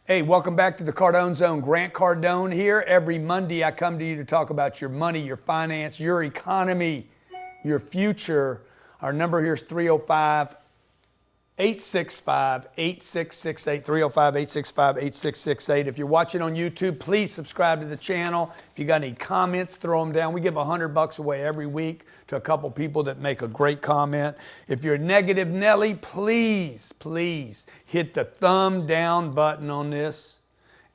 Hey, welcome back to the Cardone Zone. Grant Cardone here. Every Monday I come to you to talk about your money, your finance, your economy, your future. Our number here is 305-865-8668, 305-865-8668. If you're watching on YouTube, please subscribe to the channel. If you got any comments, throw them down. We give $100 away every week to a couple people that make a great comment. If you're negative Nelly, please hit the thumb down button on this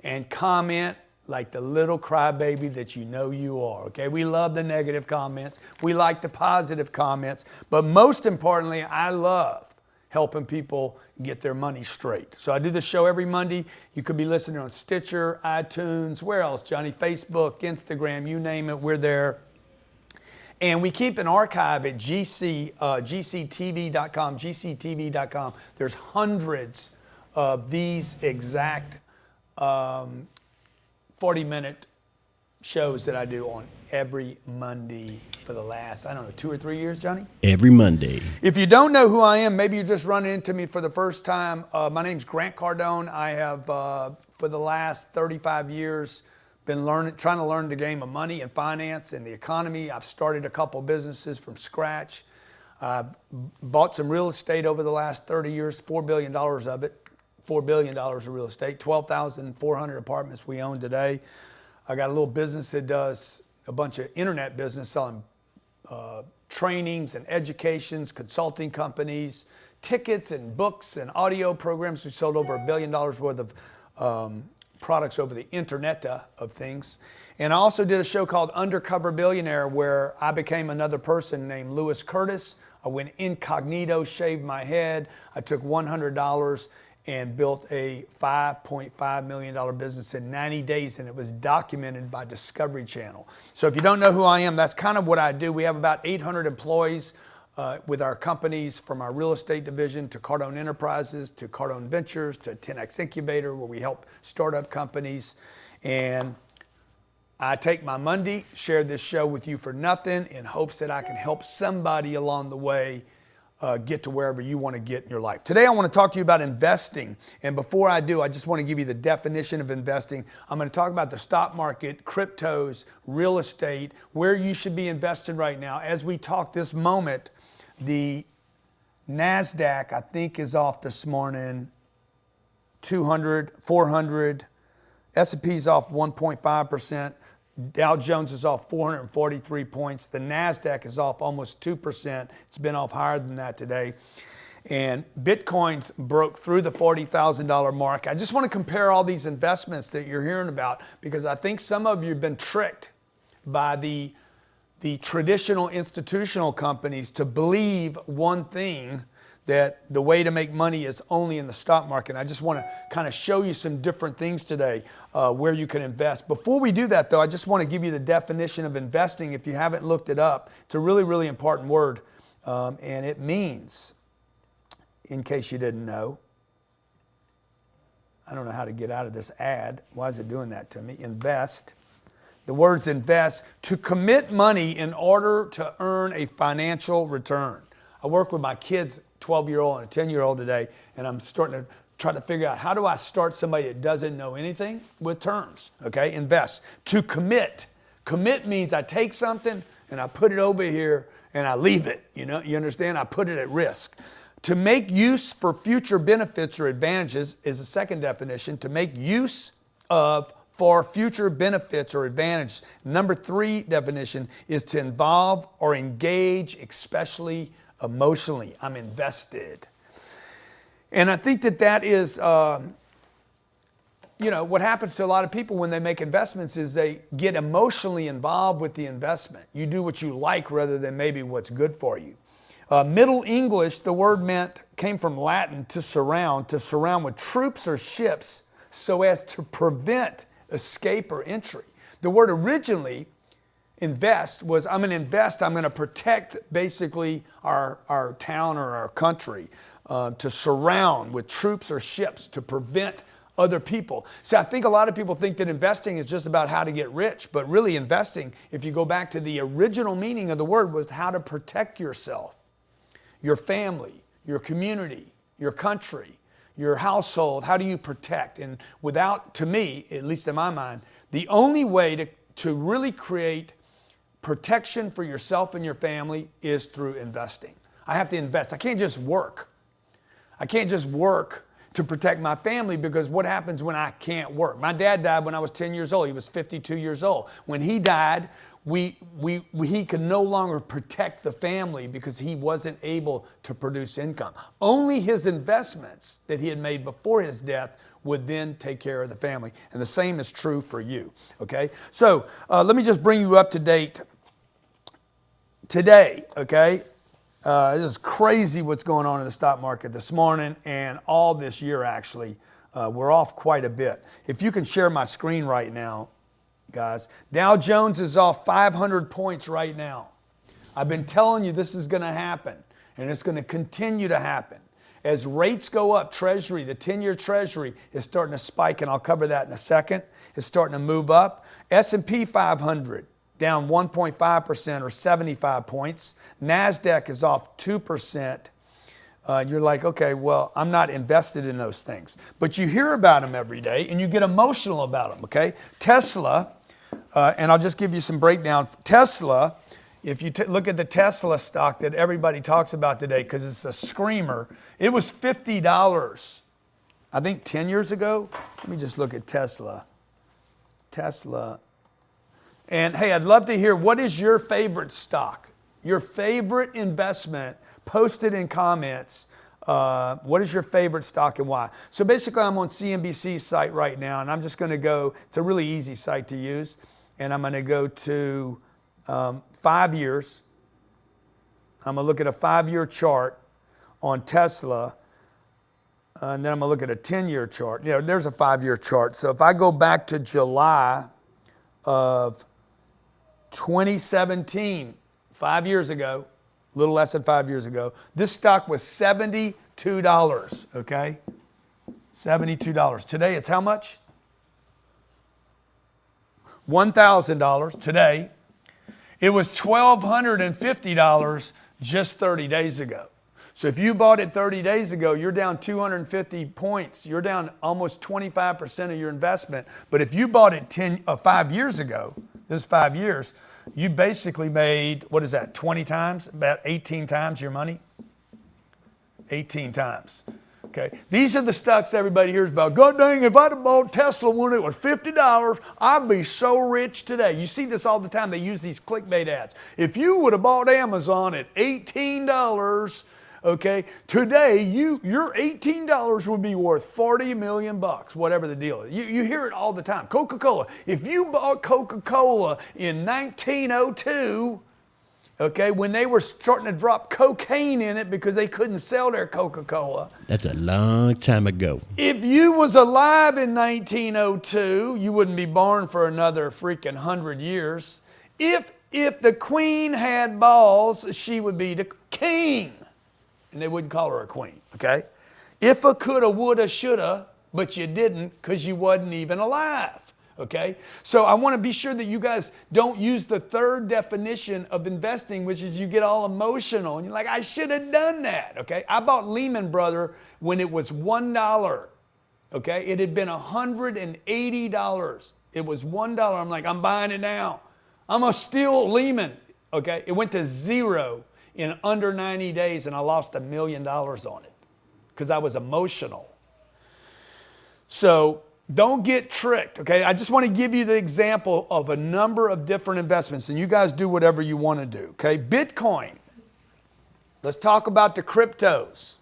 and comment like the little crybaby that you know you are, okay? We love the negative comments. We like the positive comments. But most importantly, I love helping people get their money straight. So I do this show every Monday. You could be listening on Stitcher, iTunes, where else, Johnny? Facebook, Instagram, you name it, we're there. And we keep an archive at gctv.com. There's hundreds of these exact 40-minute shows that I do on every Monday for the last, 2 or 3 years, Johnny? Every Monday. If you don't know who I am, maybe you're just running into me for the first time. My name's Grant Cardone. I have, for the last 35 years, been trying to learn the game of money and finance and the economy. I've started a couple businesses from scratch. I've bought some real estate over the last 30 years, $4 billion of it, $4 billion of real estate, 12,400 apartments we own today. I got a little business that does a bunch of internet business selling trainings and educations, consulting companies, tickets and books and audio programs. We sold over $1 billion worth of products over the internet of things. And I also did a show called Undercover Billionaire where I became another person named Lewis Curtis. I went incognito, shaved my head. I took $100 and built a $5.5 million business in 90 days, and it was documented by Discovery Channel. So if you don't know who I am, that's kind of what I do. We have about 800 employees with our companies, from our real estate division to Cardone Enterprises to Cardone Ventures to 10X Incubator, where we help startup companies. And I take my Monday, share this show with you for nothing in hopes that I can help somebody along the way get to wherever you want to get in your life. Today I want to talk to you about investing. And before I do, I just want to give you the definition of investing. I'm going to talk about the stock market, cryptos, real estate, where you should be invested right now. As we talk this moment, the NASDAQ, I think, is off this morning 200, 400. S&P's off 1.5%. Dow Jones is off 443 points. The NASDAQ is off almost 2%. It's been off higher than that today. And Bitcoin's broke through the $40,000 mark. I just want to compare all these investments that you're hearing about because I think some of you have been tricked by the traditional institutional companies to believe one thing, that the way to make money is only in the stock market. I just want to kind of show you some different things today where you can invest. Before we do that, though, I just want to give you the definition of investing. If you haven't looked it up, it's a really, really important word. And it means, in case you didn't know, I don't know how to get out of this ad. Why is it doing that to me? Invest. The word's invest, to commit money in order to earn a financial return. I work with my kids, 12-year-old and a 10-year-old today, and I'm starting to try to figure out how do I start somebody that doesn't know anything with terms, okay? Invest. To commit. Commit means I take something and I put it over here and I leave it, you understand? I put it at risk. To make use for future benefits or advantages is the second definition. To make use of for future benefits or advantages. Number 3 definition is to involve or engage, especially emotionally. I'm invested. And I think that is, what happens to a lot of people when they make investments is they get emotionally involved with the investment. You do what you like rather than maybe what's good for you. Middle English, the word came from Latin, to surround with troops or ships so as to prevent escape or entry. The word originally, invest, was I'm going to invest, I'm going to protect basically our town or our country, to surround with troops or ships to prevent other people. See, I think a lot of people think that investing is just about how to get rich, but really investing, if you go back to the original meaning of the word, was how to protect yourself, your family, your community, your country, your household? How do you protect? And without, to me, at least in my mind, the only way to really create protection for yourself and your family is through investing. I have to invest. I can't just work. I can't just work to protect my family, because what happens when I can't work? My dad died when I was 10 years old. He was 52 years old. When he died, he could no longer protect the family because he wasn't able to produce income. Only his investments that he had made before his death would then take care of the family. And the same is true for you, okay? So let me just bring you up to date today, okay? This is crazy what's going on in the stock market this morning and all this year, actually. We're off quite a bit. If you can share my screen right now, guys. Dow Jones is off 500 points right now. I've been telling you this is going to happen, and it's going to continue to happen. As rates go up, Treasury, the 10-year Treasury is starting to spike, and I'll cover that in a second. It's starting to move up. S&P 500 down 1.5% or 75 points. NASDAQ is off 2%. You're like, okay, well, I'm not invested in those things. But you hear about them every day, and you get emotional about them, okay? Tesla, and I'll just give you some breakdown. Tesla, if you look at the Tesla stock that everybody talks about today, because it's a screamer, it was $50, I think 10 years ago. Let me just look at Tesla. And hey, I'd love to hear, what is your favorite stock? Your favorite investment? Post it in comments. What is your favorite stock and why? So basically, I'm on CNBC's site right now, and I'm just going to go, it's a really easy site to use, and I'm going to go to 5 years. I'm going to look at a 5-year chart on Tesla, and then I'm going to look at a 10-year chart. You know, there's a 5-year chart. So if I go back to July of 2017, 5 years ago, a little less than 5 years ago, this stock was $72, okay? $72. Today it's how much? $1,000 today. It was $1,250 just 30 days ago. So if you bought it 30 days ago, you're down 250 points. You're down almost 25% of your investment. But if you bought it 5 years ago, this is 5 years, you basically made, what is that, 20 times? About 18 times your money? 18 times. Okay. These are the stocks everybody hears about. God dang, if I'd have bought Tesla when it was $50, I'd be so rich today. You see this all the time. They use these clickbait ads. If you would have bought Amazon at $18, okay, today your $18 would be worth 40 million bucks, whatever the deal is. You hear it all the time. Coca-Cola. If you bought Coca-Cola in 1902, okay, when they were starting to drop cocaine in it because they couldn't sell their Coca-Cola. That's a long time ago. If you was alive in 1902, you wouldn't be born for another freaking 100 years. If the queen had balls, she would be the king. And they wouldn't call her a queen, okay? If a coulda, woulda, shoulda, but you didn't because you wasn't even alive, okay? So I want to be sure that you guys don't use the third definition of investing, which is you get all emotional and you're like, I should have done that, okay? I bought Lehman Brothers when it was $1, okay? It had been $180. It was $1. I'm like, I'm buying it now. I'm going to steal Lehman, okay? It went to zero in under 90 days, and I lost $1 million on it because I was emotional. So don't get tricked, okay? I just want to give you the example of a number of different investments, and you guys do whatever you want to do, okay? Bitcoin. Let's talk about the cryptos,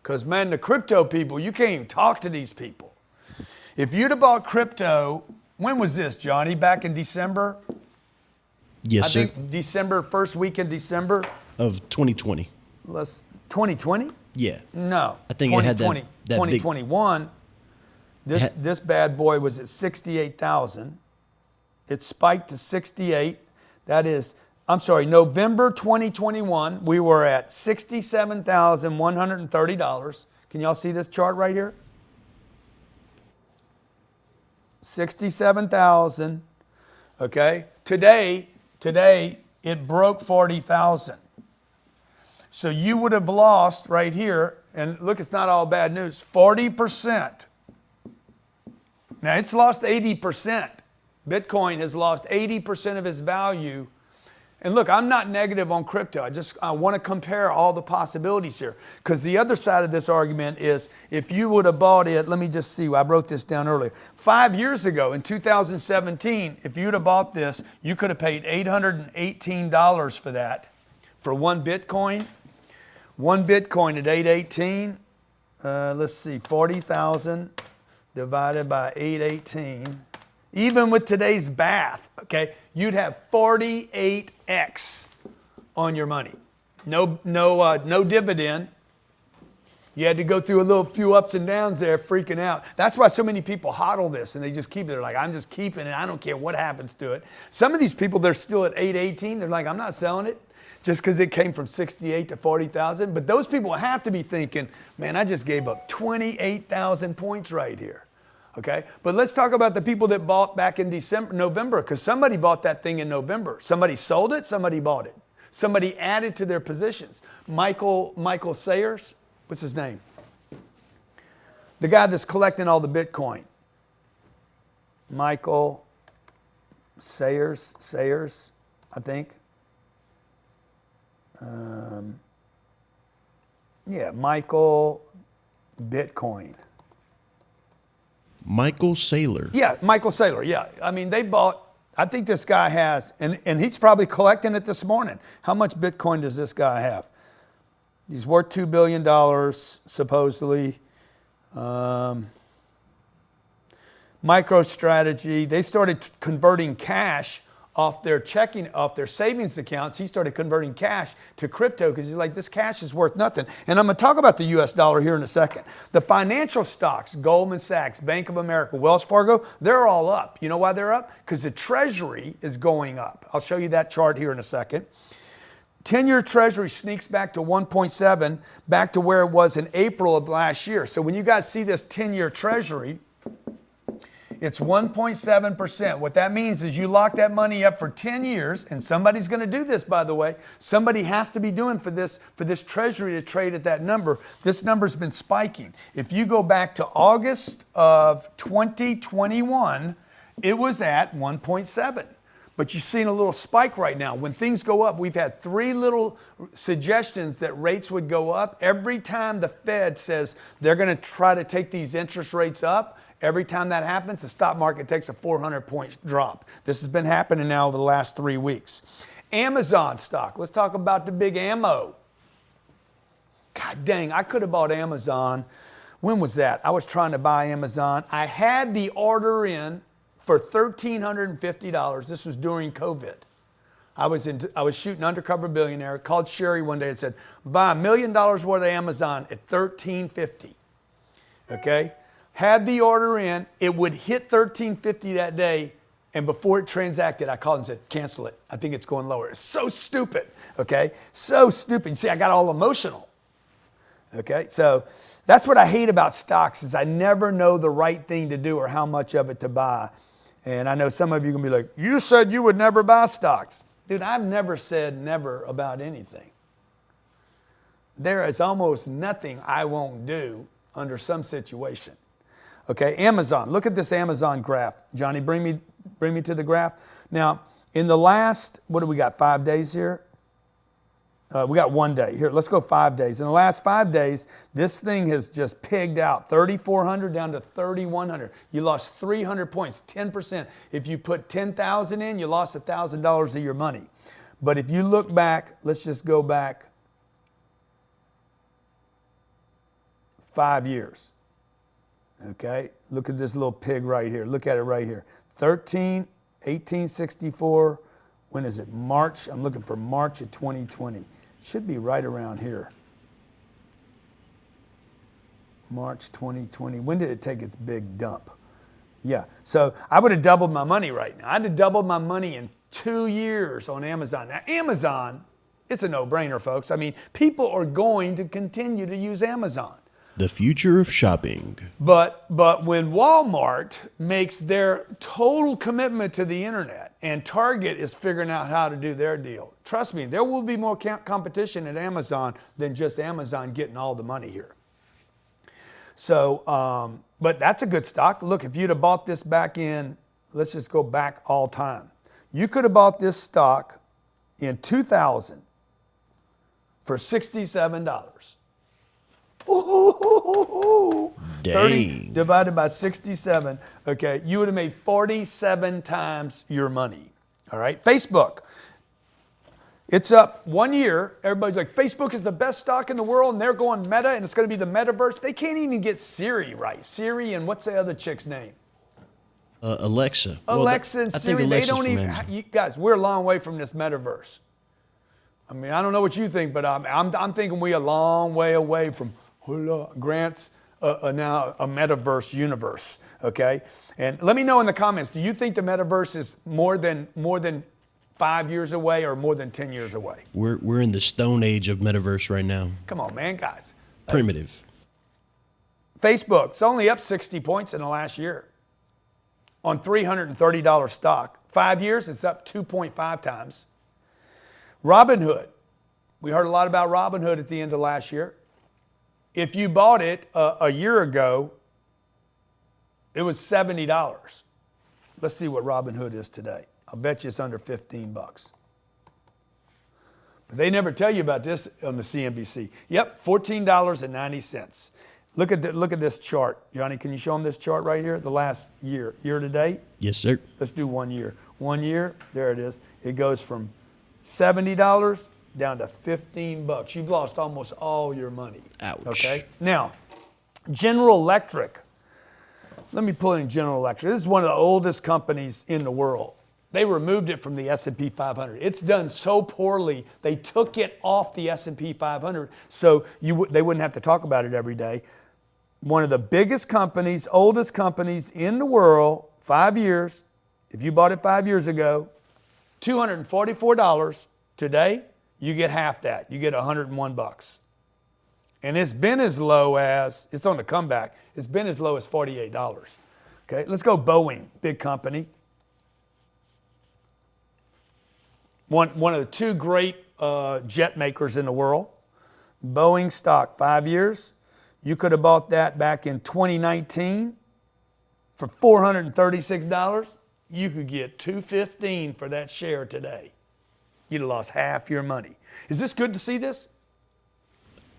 because, man, the crypto people, you can't even talk to these people. If you'd have bought crypto, when was this, Johnny? Back in December? Yes, sir. I think December, first week in December. Of 2020. 2020? Yeah. No. I think it had that 2021. This bad boy was at 68,000. It spiked to 68. That is, I'm sorry, November 2021, we were at $67,130. Can y'all see this chart right here? 67,000. Okay. Today it broke 40,000. So you would have lost right here, And look, it's not all bad news. 40%. Now, it's lost 80%. Bitcoin has lost 80% of its value. And look, I'm not negative on crypto. I want to compare all the possibilities here. Because the other side of this argument is, if you would have bought it, let me just see, I wrote this down earlier. 5 years ago, in 2017, if you'd have bought this, you could have paid $818 for that. For one Bitcoin. One Bitcoin at 818, let's see, 40,000 divided by 818. Even with today's bath, okay, you'd have 48x on your money. No dividend. You had to go through a few ups and downs there, freaking out. That's why so many people hodl this and they just keep it. They're like, I'm just keeping it. I don't care what happens to it. Some of these people, they're still at 818. They're like, I'm not selling it just because it came from 68 to 40,000. But those people have to be thinking, man, I just gave up 28,000 points right here. Okay, but let's talk about the people that bought back in November, because somebody bought that thing in November. Somebody sold it, somebody bought it. Somebody added to their positions. Michael Sayers, what's his name? The guy that's collecting all the Bitcoin. Michael Sayers, I think. Michael Bitcoin. Michael Saylor. Yeah, Michael Saylor. Yeah. I mean, they bought, I think this guy has, and he's probably collecting it this morning. How much Bitcoin does this guy have? He's worth $2 billion, supposedly. MicroStrategy, they started converting cash off their savings accounts. He started converting cash to crypto because he's like, this cash is worth nothing. And I'm going to talk about the US dollar here in a second. The financial stocks, Goldman Sachs, Bank of America, Wells Fargo, they're all up. You know why they're up? Because the Treasury is going up. I'll show you that chart here in a second. 10-year Treasury sneaks back to 1.7, back to where it was in April of last year. So when you guys see this 10-year Treasury, it's 1.7%. What that means is you lock that money up for 10 years, and somebody's going to do this, by the way. Somebody has to be doing for this Treasury to trade at that number. This number's been spiking. If you go back to August of 2021, it was at 1.7. But you're seeing a little spike right now. When things go up, we've had 3 little suggestions that rates would go up. Every time the Fed says they're going to try to take these interest rates up, every time that happens, the stock market takes a 400-point drop. This has been happening now over the last 3 weeks. Amazon stock. Let's talk about the big ammo. God dang, I could have bought Amazon. When was that? I was trying to buy Amazon. I had the order in for $1,350. This was during COVID. I was shooting Undercover Billionaire. Called Sherry one day and said, buy $1 million worth of Amazon at $1,350. Okay? Had the order in. It would hit $1,350 that day. And before it transacted, I called and said, cancel it. I think it's going lower. It's so stupid. Okay? So stupid. You see, I got all emotional. Okay? So that's what I hate about stocks is I never know the right thing to do or how much of it to buy. And I know some of you are going to be like, you said you would never buy stocks. Dude, I've never said never about anything. There is almost nothing I won't do under some situation. Okay, Amazon. Look at this Amazon graph. Johnny, bring me to the graph. Now, in the last, what do we got, 5 days here? We got 1 day. Here, let's go 5 days. In the last 5 days, this thing has just pigged out. 3,400 down to 3,100. You lost 300 points, 10%. If you put 10,000 in, you lost $1,000 of your money. But if you look back, let's just go back 5 years. Okay, look at this little pig right here. Look at it right here. 1864. When is it? March. I'm looking for March of 2020. Should be right around here. March 2020. When did it take its big dump? Yeah. So I would have doubled my money right now. I'd have doubled my money in 2 years on Amazon. Now, Amazon, it's a no-brainer, folks. I mean, people are going to continue to use Amazon. The future of shopping. But when Walmart makes their total commitment to the internet and Target is figuring out how to do their deal, trust me, there will be more competition at Amazon than just Amazon getting all the money here. So, but that's a good stock. Look, if you'd have bought this back in, let's just go back all time. You could have bought this stock in 2000 for $67. Ooh, 30 divided by 67. Okay, you would have made 47 times your money. All right, Facebook. It's up 1 year. Everybody's like, Facebook is the best stock in the world, and they're going meta, and it's going to be the metaverse. They can't even get Siri right. Siri and what's the other chick's name? Alexa. Alexa and I think Siri, they Alexa's don't from even. Amazon. You guys, we're a long way from this metaverse. I mean, I don't know what you think, but I'm thinking we're a long way away from Grant's now a metaverse universe. Okay, and let me know in the comments. Do you think the metaverse is more than 5 years away or more than 10 years away? We're in the stone age of metaverse right now. Come on, man, guys. Primitive. Facebook, it's only up 60 points in the last year on $330 stock. 5 years, it's up 2.5 times. Robinhood, we heard a lot about Robinhood at the end of last year. If you bought it a year ago, it was $70. Let's see what Robinhood is today. I'll bet you it's under 15 bucks. But they never tell you about this on the CNBC. Yep, $14.90. Look at this chart. Johnny, can you show them this chart right here? The last year to date? Yes, sir. Let's do 1 year. 1 year, there it is. It goes from $70 down to 15 bucks. You've lost almost all your money. Ouch. Okay? Now, General Electric. Let me pull in General Electric. This is one of the oldest companies in the world. They removed it from the S&P 500. It's done so poorly, they took it off the S&P 500 so they wouldn't have to talk about it every day. One of the biggest companies, oldest companies in the world, 5 years. If you bought it 5 years ago, $244. Today, you get half that. You get 101 bucks. And it's been as low as, it's on the comeback, it's been as low as $48. Okay, let's go Boeing, big company. One of the two great jet makers in the world. Boeing Stock, 5 years. You could have bought that back in 2019 for $436. You could get $215 for that share today. You'd have lost half your money. Is this good to see this?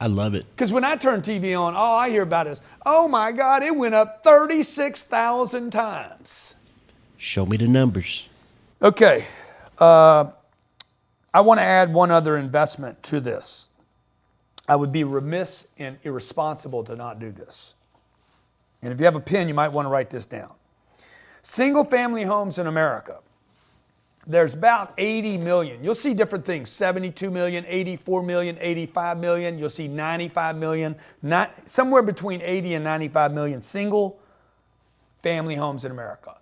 I love it. Because when I turn TV on, all I hear about is, oh my God, it went up 36,000 times. Show me the numbers. Okay. I want to add one other investment to this. I would be remiss and irresponsible to not do this. And if you have a pen, you might want to write this down. Single family homes in America. There's about 80 million. You'll see different things, 72 million, 84 million, 85 million. You'll see 95 million, somewhere between 80 and 95 million single family homes in America.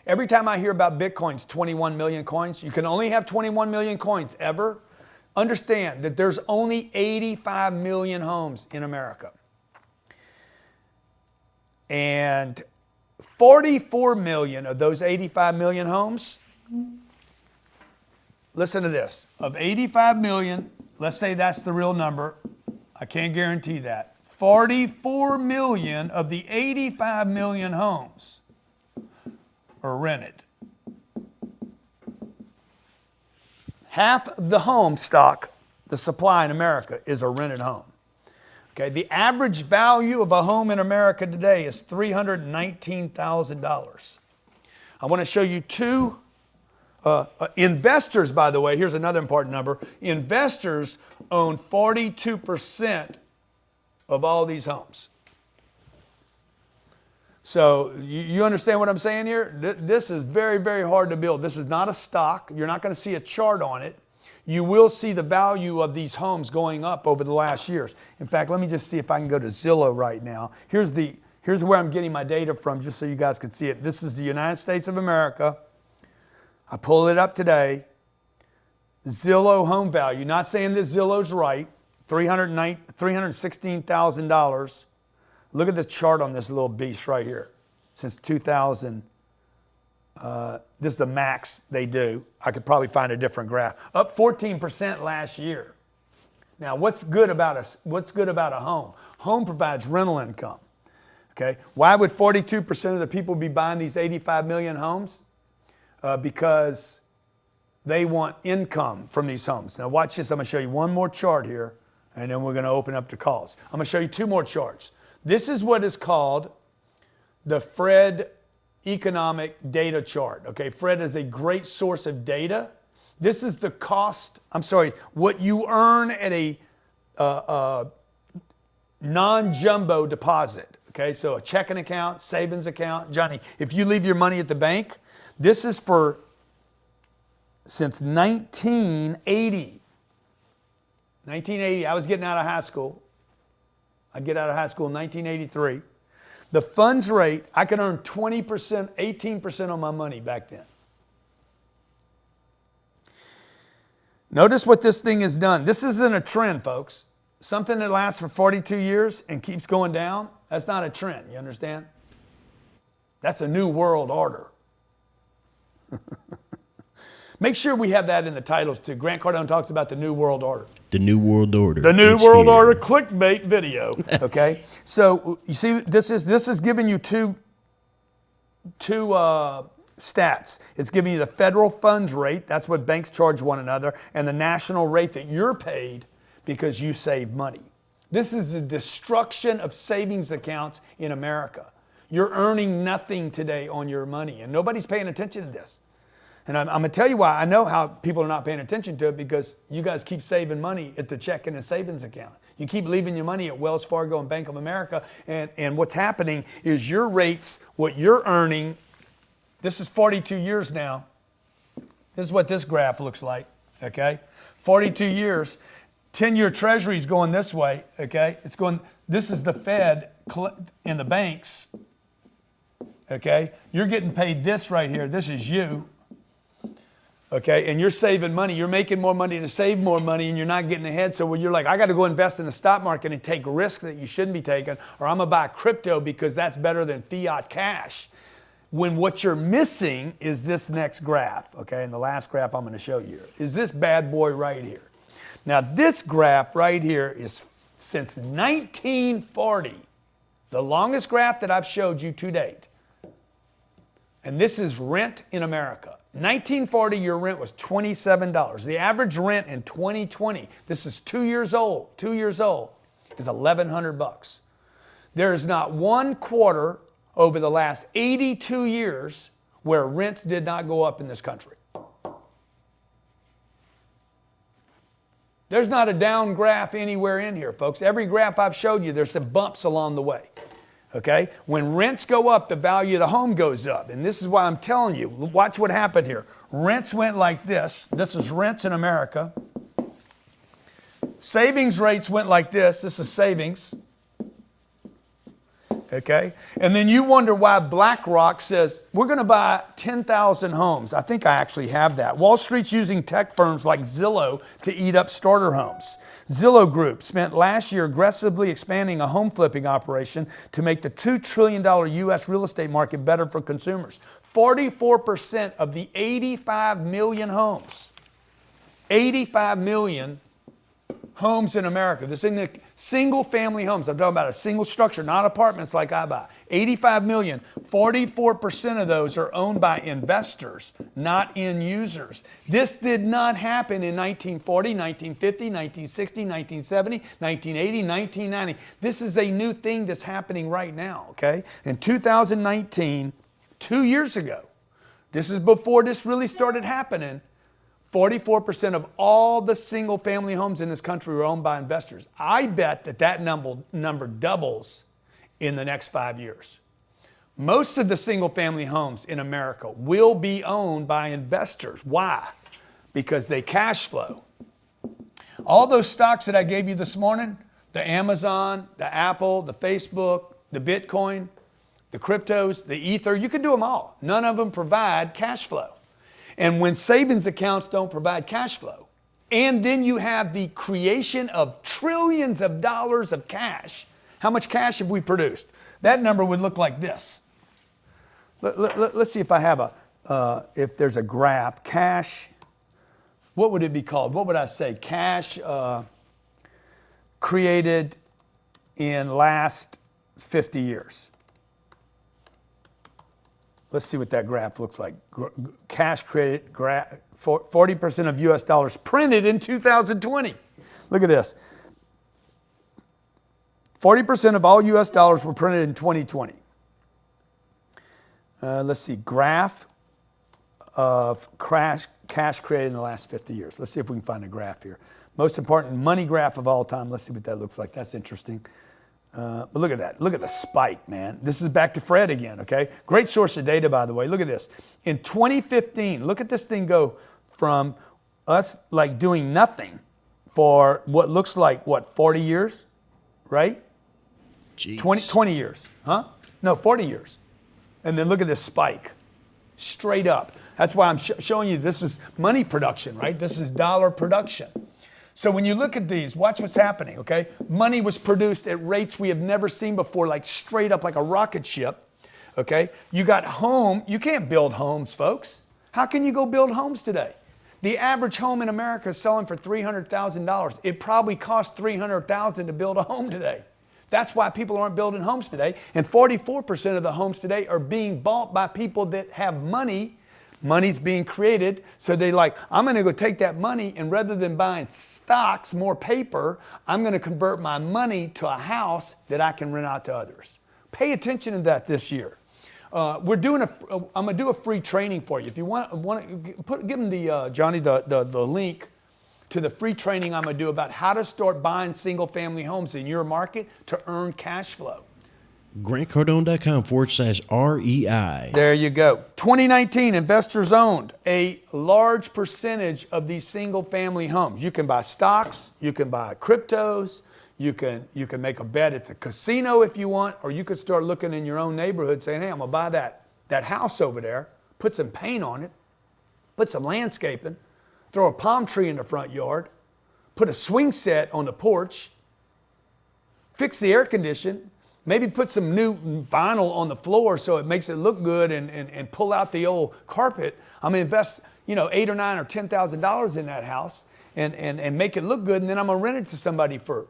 Every time I hear about Bitcoin's 21 million coins, you can only have 21 million coins ever. Understand that there's only 85 million homes in America. And 44 million of those 85 million homes, listen to this, of 85 million, let's say that's the real number, I can't guarantee that, 44 million of the 85 million homes are rented. Half of the home stock, the supply in America, is a rented home. Okay, the average value of a home in America today is $319,000. I want to show you two investors, by the way. Here's another important number. Investors own 42% of all these homes. So you understand what I'm saying here? This is very, very hard to build. This is not a stock. You're not going to see a chart on it. You will see the value of these homes going up over the last years. In fact, let me just see if I can go to Zillow right now. Here's where I'm getting my data from, just so you guys can see it. This is the United States of America. I pulled it up today. Zillow home value, not saying that Zillow's right, $316,000. Look at the chart on this little beast right here. Since 2000, this is the max they do. I could probably find a different graph. Up 14% last year. Now, what's good about a home? Home provides rental income. Okay, why would 42% of the people be buying these 85 million homes? Because they want income from these homes. Now watch this, I'm gonna show you one more chart here, and then we're gonna open up to calls. I'm gonna show you two more charts. This is what is called the Fred economic data chart. Okay, Fred is a great source of data. This is the cost, what you earn at a non-jumbo deposit. Okay, so a checking account, savings account. Johnny, if you leave your money at the bank, this is for since 1980. 1980, I was getting out of high school. I get out of high school in 1983. The funds rate, I could earn 20%, 18% on my money back then. Notice what this thing has done. This isn't a trend, folks. Something that lasts for 42 years and keeps going down, that's not a trend, you understand? That's a new world order. Make sure we have that in the titles too. Grant Cardone talks about the new world order. The new world order. The new It's world here. order clickbait video. Okay, so you see, this is giving you two stats. It's giving you the federal funds rate. That's what banks charge one another, and the national rate that you're paid because you save money. This is the destruction of savings accounts in America. You're earning nothing today on your money, and nobody's paying attention to this. And I'm going to tell you why. I know how people are not paying attention to it, because you guys keep saving money at the checking and savings account. You keep leaving your money at Wells Fargo and Bank of America, and what's happening is your rates, what you're earning, this is 42 years now. This is what this graph looks like, okay? 42 years. 10-year Treasury is going this way, okay? It's going, this is the Fed in the banks, okay? You're getting paid this right here. This is you. Okay, and you're saving money. You're making more money to save more money, and you're not getting ahead. So when you're like, I got to go invest in the stock market and take risks that you shouldn't be taking, or I'm going to buy crypto because that's better than fiat cash. When what you're missing is this next graph, okay? And the last graph I'm going to show you is this bad boy right here. Now, this graph right here is since 1940, the longest graph that I've showed you to date. And this is rent in America. 1940, your rent was $27. The average rent in 2020, this is 2 years old, is $1,100. There is not one quarter over the last 82 years where rents did not go up in this country. There's not a down graph anywhere in here, folks. Every graph I've showed you, there's some bumps along the way. Okay? When rents go up, the value of the home goes up. And this is why I'm telling you, watch what happened here. Rents went like this. This is rents in America. Savings rates went like this. This is savings. Okay? And then you wonder why BlackRock says, we're going to buy 10,000 homes. I think I actually have that. Wall Street's using tech firms like Zillow to eat up starter homes. Zillow Group spent last year aggressively expanding a home flipping operation to make the $2 trillion U.S. real estate market better for consumers. 44% of the 85 million homes, 85 million homes in America, this in the single family homes, I'm talking about a single structure, not apartments like I buy. 85 million, 44% of those are owned by investors, not end users. This did not happen in 1940, 1950, 1960, 1970, 1980, 1990. This is a new thing that's happening right now, okay? In 2019, 2 years ago, this is before this really started happening, 44% of all the single family homes in this country were owned by investors. I bet that number doubles in the next 5 years. Most of the single family homes in America will be owned by investors. Why? Because they cash flow. All those stocks that I gave you this morning, the Amazon, the Apple, the Facebook, the Bitcoin, the cryptos, the Ether, you can do them all. None of them provide cash flow. And when savings accounts don't provide cash flow, and then you have the creation of trillions of dollars of cash, how much cash have we produced? That number would look like this. Let's see if I have if there's a graph. Cash, what would it be called? What would I say? Cash created in last 50 years. Let's see what that graph looks like. Cash credit, 40% of US dollars printed in 2020. Look at this. 40% of all US dollars were printed in 2020. Let's see, graph of cash created in the last 50 years. Let's see if we can find a graph here. Most important money graph of all time. Let's see what that looks like. That's interesting. But look at that. Look at the spike, man. This is back to Fred again, okay? Great source of data, by the way. Look at this. In 2015, look at this thing go from us like doing nothing for what looks like, 40 years, right? Jeez. 20 years, huh? No, 40 years. And then look at this spike, straight up. That's why I'm showing you this is money production, right? This is dollar production. So when you look at these, watch what's happening, okay? Money was produced at rates we have never seen before, like straight up like a rocket ship, okay? You got home, you can't build homes, folks. How can you go build homes today? The average home in America is selling for $300,000. It probably costs $300,000 to build a home today. That's why people aren't building homes today. And 44% of the homes today are being bought by people that have money. Money's being created, so they I'm going to go take that money, and rather than buying stocks, more paper, I'm going to convert my money to a house that I can rent out to others. Pay attention to that this year. I'm going to do a free training for you. If you want give them Johnny the link to the free training I'm going to do about how to start buying single-family homes in your market to earn cash flow. GrantCardone.com/REI. There you go. 2019, investors owned a large percentage of these single-family homes. You can buy stocks, you can buy cryptos, you can make a bet at the casino if you want, or you could start looking in your own neighborhood saying, hey, I'm going to buy that house over there, put some paint on it, put some landscaping, throw a palm tree in the front yard, put a swing set on the porch, fix the air condition, maybe put some new vinyl on the floor so it makes it look good, and pull out the old carpet. I'm gonna invest, $8,000 or $9,000 or $10,000 in that house and make it look good, and then I'm gonna rent it to somebody for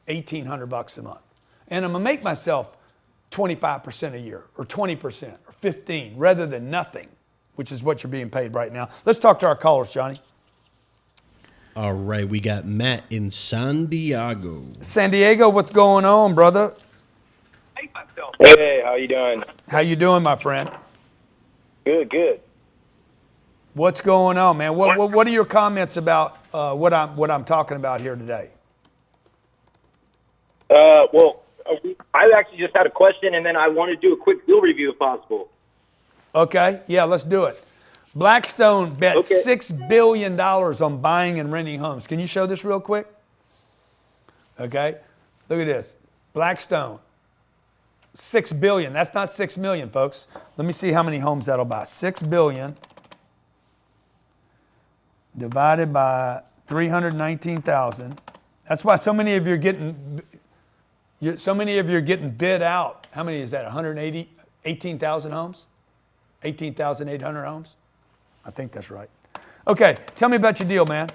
$1,800 a month. And I'm gonna make myself 25% a year, or 20%, or 15%, rather than nothing, which is what you're being paid right now. Let's talk to our callers, Johnny. All right, we got Matt in San Diego. San Diego, what's going on, brother? Hey, how you doing? How you doing, my friend? Good. What's going on, man? What are your comments about what I'm talking about here today? Well, I actually just had a question, and then I want to do a quick deal review if possible. Okay, yeah, let's do it. Blackstone bet Okay. $6 billion on buying and renting homes. Can you show this real quick? Okay, look at this. Blackstone, $6 billion. That's not 6 million, folks. Let me see how many homes that'll buy. 6 billion divided by 319,000. That's why so many of you are getting bid out. How many is that? 18,000 homes? 18,800 homes? I think that's right. Okay, tell me about your deal, man.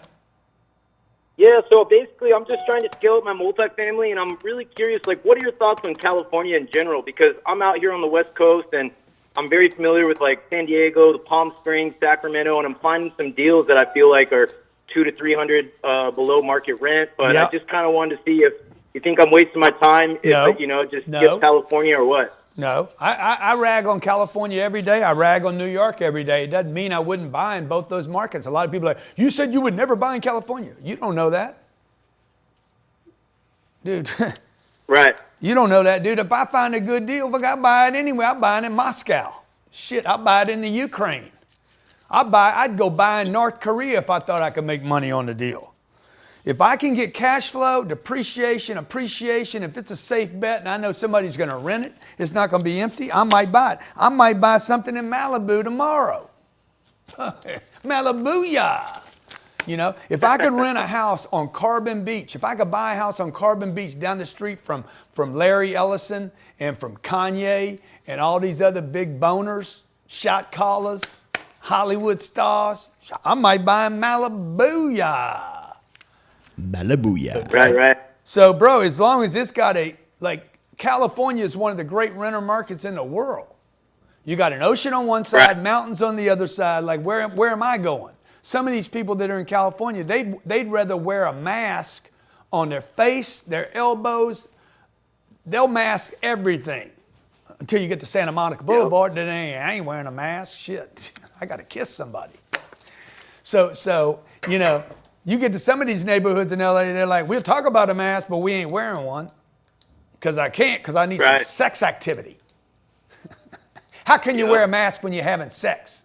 Yeah, so basically I'm just trying to scale up my multifamily, and I'm really curious, what are your thoughts on California in general? Because I'm out here on the West Coast, and I'm very familiar with, San Diego, the Palm Springs, Sacramento, and I'm finding some deals that I feel like are 200 to 300 below market rent. But Yep. I just kind of wanted to see if you think I'm wasting my time, if skip California or what. No, I rag on California every day. I rag on New York every day. It doesn't mean I wouldn't buy in both those markets. A lot of people are like, you said you would never buy in California. You don't know that. Dude. Right. You don't know that, dude. If I find a good deal, look, I buy it anyway. I buy it in Moscow. Shit, I buy it in the Ukraine. I'd go buy in North Korea if I thought I could make money on the deal. If I can get cash flow, depreciation, appreciation, if it's a safe bet and I know somebody's going to rent it, it's not going to be empty, I might buy it. I might buy something in Malibu tomorrow. Malibu-ya. If I could rent a house on Carbon Beach, if I could buy a house on Carbon Beach down the street from Larry Ellison and from Kanye and all these other big boners, shot callers, Hollywood stars, I might buy in Malibu-ya. Malibu-ya. Right. So, bro, as long as it's got California is one of the great renter markets in the world. You got an ocean on one side, mountains on the other side. Like, where am I going? Some of these people that are in California, they'd rather wear a mask on their face, their elbows. They'll mask everything until you get to Santa Monica Boulevard. Then I ain't wearing a mask. Shit, I got to kiss somebody. So you know, you get to some of these neighborhoods in LA, they're like, we'll talk about a mask, but we ain't wearing one because I can't, because I need some sex activity. How can you wear a mask when you're having sex?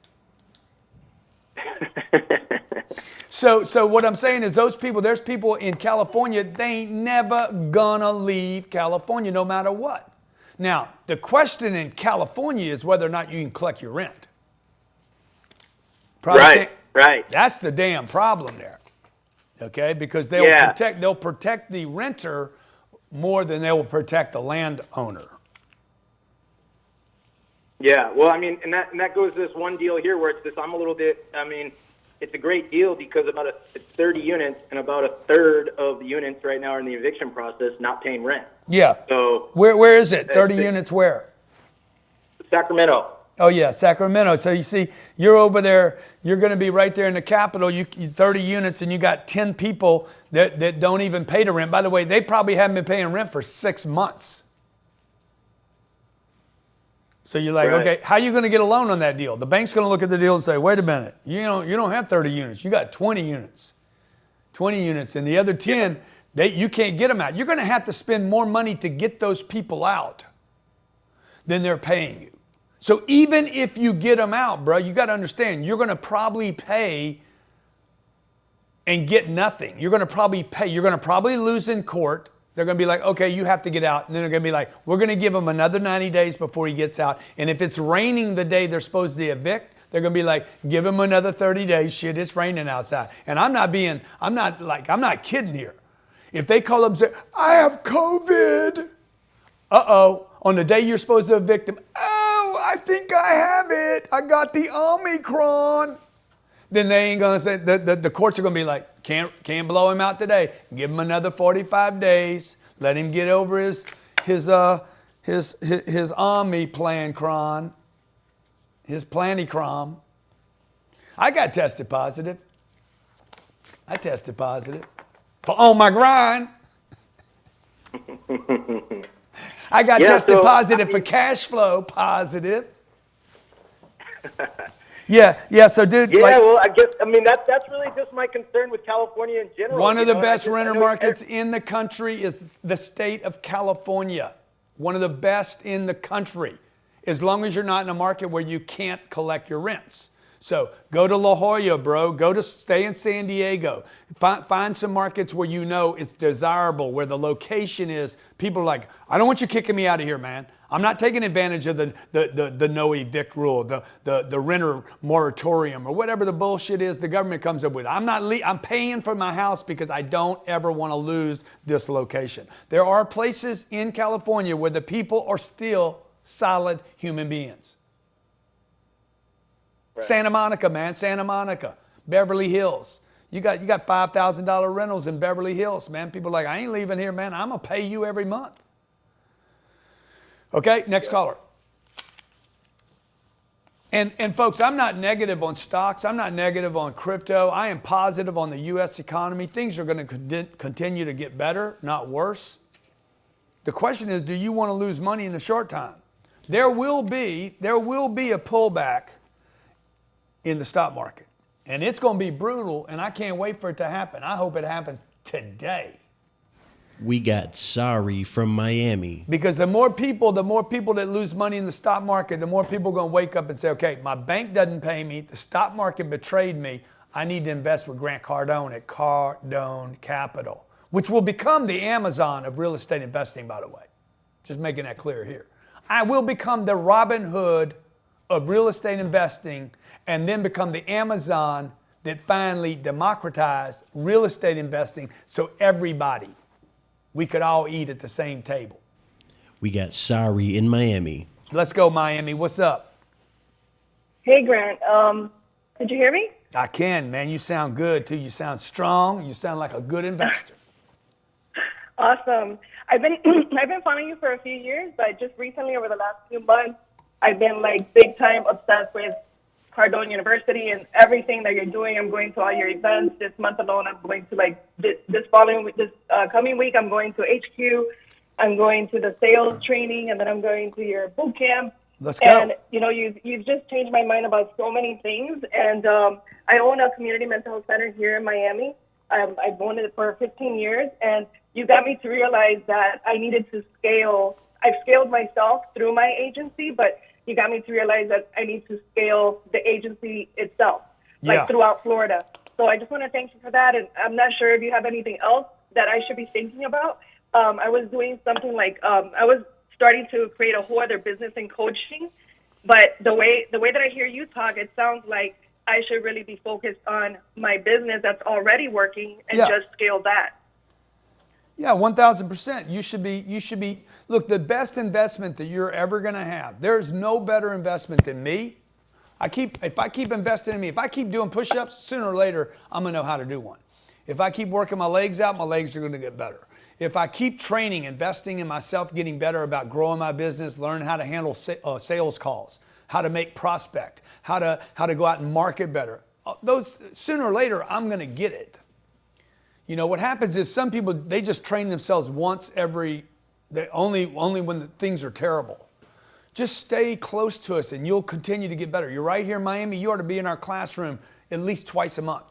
So what I'm saying is there's people in California, they ain't never gonna leave California no matter what. Now, the question in California is whether or not you can collect your rent. Right. That's the damn problem there. Okay? Because they'll protect the renter more than they will protect the landowner. Yeah, well, I mean, and that goes to this one deal here where it's this, I'm a little bit, I mean, it's a great deal because it's 30 units and about a third of the units right now are in the eviction process not paying rent. Yeah. So where is it? 30 units where? Sacramento. Oh yeah, Sacramento. So you see, you're over there, you're going to be right there in the capital, you 30 units and you got 10 people that don't even pay the rent. By the way, they probably haven't been paying rent for 6 months. So you're like, okay, how are you going to get a loan on that deal? The bank's going to look at the deal and say, wait a minute, you don't have 30 units. You got 20 units. 20 units. And the other 10, you can't get them out. You're going to have to spend more money to get those people out than they're paying you. So even if you get them out, bro, you got to understand, you're going to probably pay and get nothing. You're going to probably pay. You're going to probably lose in court. They're going to be like, okay, you have to get out. And then they're going to be like, we're going to give him another 90 days before he gets out. And if it's raining the day they're supposed to evict, they're going to be like, give him another 30 days. Shit, it's raining outside. And I'm not kidding here. If they call up and say, I have COVID. On the day you're supposed to evict him, I think I have it. I got the Omicron. Then they ain't gonna say the courts are gonna be like, can't blow him out today. Give him another 45 days. Let him get over his Omicron, his Planicron. I got tested positive. On my grind. I got tested positive for cash flow positive. Yeah, so dude. Yeah, well, I mean, that's really just my concern with California in general. One of the best renter markets in the country is the state of California. One of the best in the country, as long as you're not in a market where you can't collect your rents. So go to La Jolla, bro. Stay in San Diego. Find some markets where you know it's desirable, where the location is. People are like, I don't want you kicking me out of here, man. I'm not taking advantage of the no evict rule, the renter moratorium, or whatever the bullshit is the government comes up with. I'm paying for my house because I don't ever want to lose this location. There are places in California where the people are still solid human beings. Right. Santa Monica, man, Santa Monica, Beverly Hills. You got $5,000 rentals in Beverly Hills, man. People are like, I ain't leaving here, man. I'm gonna pay you every month. Okay, next caller. And folks, I'm not negative on stocks. I'm not negative on crypto. I am positive on the U.S. economy. Things are going to continue to get better, not worse. The question is, do you want to lose money in the short time? There will be a pullback in the stock market. And it's going to be brutal, and I can't wait for it to happen. I hope it happens today. We got sorry from Miami. Because the more people that lose money in the stock market, the more people are going to wake up and say, okay, my bank doesn't pay me. The stock market betrayed me. I need to invest with Grant Cardone at Cardone Capital, which will become the Amazon of real estate investing, by the way. Just making that clear here. I will become the Robin Hood of real estate investing and then become the Amazon that finally democratized real estate investing so we could all eat at the same table. We got sorry in Miami. Let's go, Miami. What's up? Hey, Grant. Did you hear me? I can, man. You sound good, too. You sound strong. You sound like a good investor. Awesome. I've been following you for a few years, but just recently over the last few months, I've been like big time obsessed with Cardone University and everything that you're doing. I'm going to all your events this month alone. I'm going to like this coming week. I'm going to HQ. I'm going to the sales training, and then I'm going to your boot camp. Let's go. And you've just changed my mind about so many things. And I own a community mental health center here in Miami. I've owned it for 15 years, and you got me to realize that I needed to scale. I've scaled myself through my agency, but you got me to realize that I need to scale the agency itself, like throughout Florida. So I just want to thank you for that. And I'm not sure if you have anything else that I should be thinking about. I was doing something like I was starting to create a whole other business in coaching, but the way that I hear you talk, it sounds like I should really be focused on my business that's already working and just scale that. Yeah, 1,000%. You should be, look, the best investment that you're ever going to have, there's no better investment than me. If I keep investing in me, if I keep doing push-ups, sooner or later, I'm going to know how to do one. If I keep working my legs out, my legs are going to get better. If I keep training, investing in myself, getting better about growing my business, learn how to handle sales calls, how to make prospect, how to go out and market better, those sooner or later, I'm going to get it. You know, what happens is some people, they just train themselves once only when things are terrible. Just stay close to us and you'll continue to get better. You're right here in Miami. You ought to be in our classroom at least twice a month.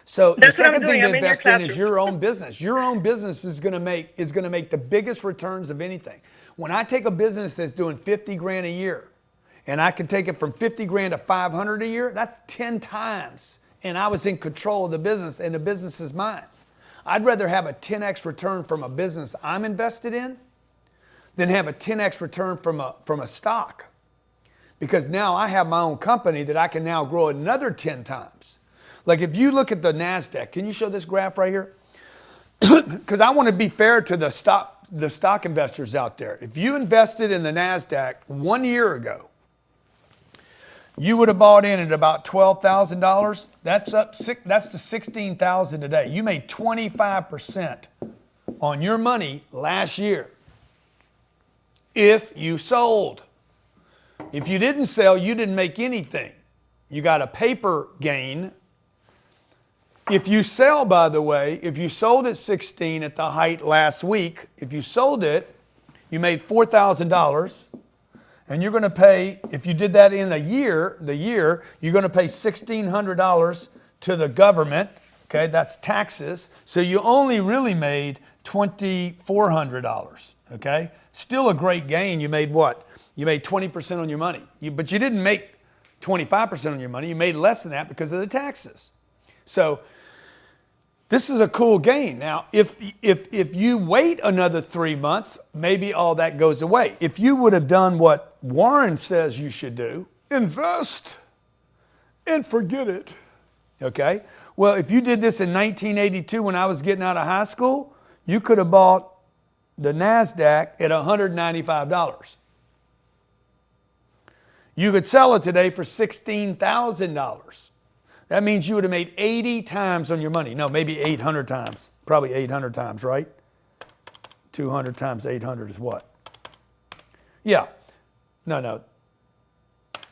So That's the second thing to I'm invest in is your own business. Your own business is going to make the biggest returns of anything. When I take a business that's doing 50 grand a year and I can take it from 50 grand to 500 a year, that's 10 times. And I was in control of the business, and the business is mine. I'd rather have a 10x return from a business I'm invested in than have a 10x return from a stock. Because now I have my own company that I can now grow another 10 times. Like if you look at the NASDAQ, can you show this graph right here? Because I want to be fair to the stock investors out there. If you invested in the NASDAQ 1 year ago, you would have bought in at about $12,000. That's to $16,000 today. You made 25% on your money last year. If you sold. If you didn't sell, you didn't make anything. You got a paper gain. If you sell, by the way, if you sold at 16 at the height last week, if you sold it, you made $4,000. And you're going to pay, if you did that in the year, you're going to pay $1,600 to the government. Okay, that's taxes. So you only really made $2,400. Okay, still a great gain. You made what? You made 20% on your money. But you didn't make 25% on your money. You made less than that because of the taxes. So this is a cool gain. Now, if you wait another 3 months, maybe all that goes away. If you would have done what Warren says you should do, invest and forget it. Okay? Well, if you did this in 1982 when I was getting out of high school, you could have bought the NASDAQ at $195. You could sell it today for $16,000. That means you would have made 80 times on your money. No, maybe 800 times. Probably 800 times, right? 200 times 800 is what? Yeah. No.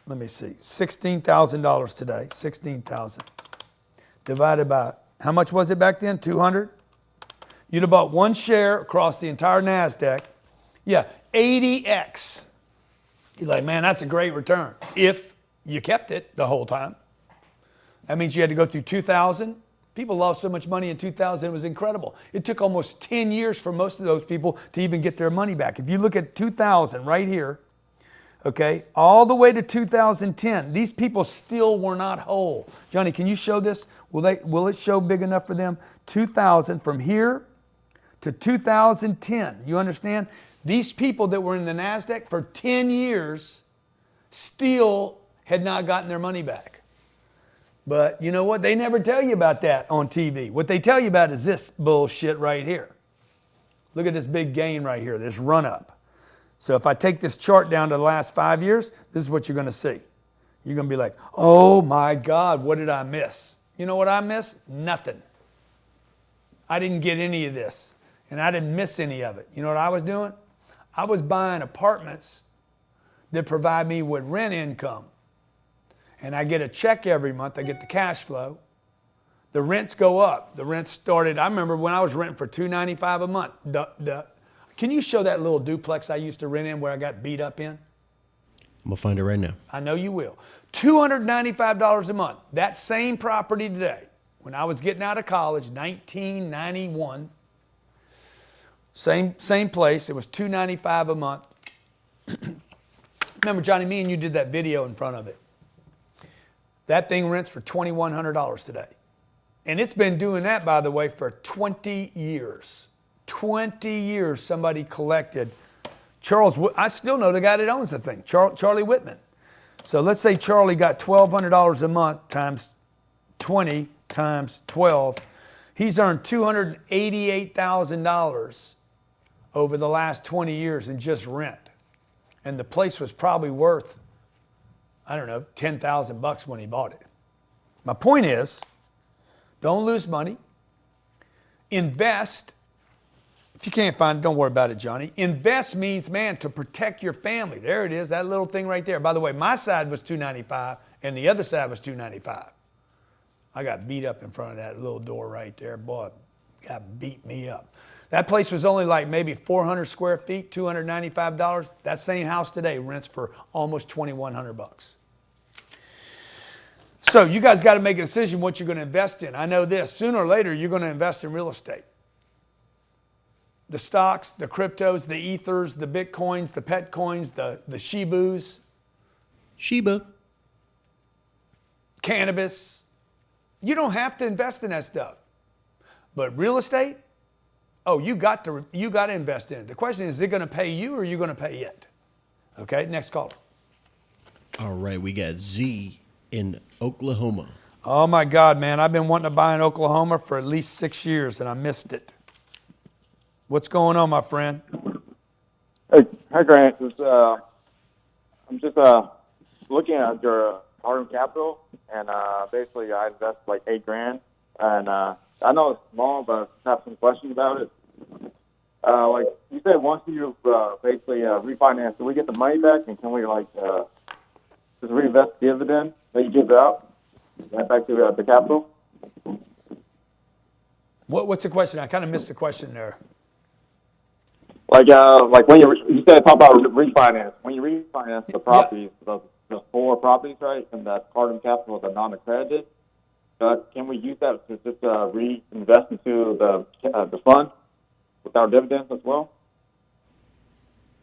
Let me see. $16,000 today. $16,000 divided by, how much was it back then? 200? You'd have bought one share across the entire NASDAQ. Yeah, 80x. You're like, man, that's a great return. If you kept it the whole time. That means you had to go through 2000. People lost so much money in 2000, it was incredible. It took almost 10 years for most of those people to even get their money back. If you look at 2000 right here, okay, all the way to 2010, these people still were not whole. Johnny, can you show this? Will it show big enough for them? 2000 from here to 2010. You understand? These people that were in the NASDAQ for 10 years still had not gotten their money back. But you know what? They never tell you about that on TV. What they tell you about is this bullshit right here. Look at this big gain right here, this run up. So if I take this chart down to the last 5 years, this is what you're going to see. You're going to be like, oh my God, what did I miss? You know what I missed? Nothing. I didn't get any of this. And I didn't miss any of it. You know what I was doing? I was buying apartments that provide me with rent income. And I get a check every month. I get the cash flow. The rents go up. The rents started, I remember when I was renting for $295 a month. Can you show that little duplex I used to rent in where I got beat up in? I'm going to find it right now. I know you will. $295 a month. That same property today, when I was getting out of college, 1991, same place. It was $295 a month. Remember, Johnny, me and you did that video in front of it. That thing rents for $2,100 today. And it's been doing that, by the way, for 20 years. 20 years somebody collected. Charles, I still know the guy that owns the thing, Charlie Whitman. So let's say Charlie got $1,200 a month times 20 times 12. He's earned $288,000 over the last 20 years in just rent. And the place was probably worth, I don't know, $10,000 when he bought it. My point is, don't lose money. Invest. If you can't find it, don't worry about it, Johnny. Invest means, man, to protect your family. There it is, that little thing right there. By the way, my side was $295 and the other side was $295. I got beat up in front of that little door right there. Boy, got beat me up. That place was only like maybe 400 square feet, $295. That same house today rents for almost $2,100. So you guys got to make a decision what you're going to invest in. I know this, sooner or later, you're going to invest in real estate. The stocks, the cryptos, the ethers, the Bitcoins, the pet coins, the Shibus. Shiba. Cannabis. You don't have to invest in that stuff. But real estate, oh, you got to invest in it. The question is it going to pay you or are you going to pay it? Okay, next caller. All right, we got Z in Oklahoma. Oh my God, man, I've been wanting to buy in Oklahoma for at least 6 years and I missed it. What's going on, my friend? Hey, hi Grant. I'm just looking at your Cardone Capital, and basically I invest like $8,000, and I know it's small, but I have some questions about it. Like you said, once you basically refinance, do we get the money back, and can we like just reinvest the dividend that you give out back to the capital? What's the question? I kind of missed the question there. Like when you said talk about refinance. When you refinance the properties, the 4 properties, right, and that Cardone Capital, the non-accredited, can we use that to just reinvest into the fund with our dividends as well?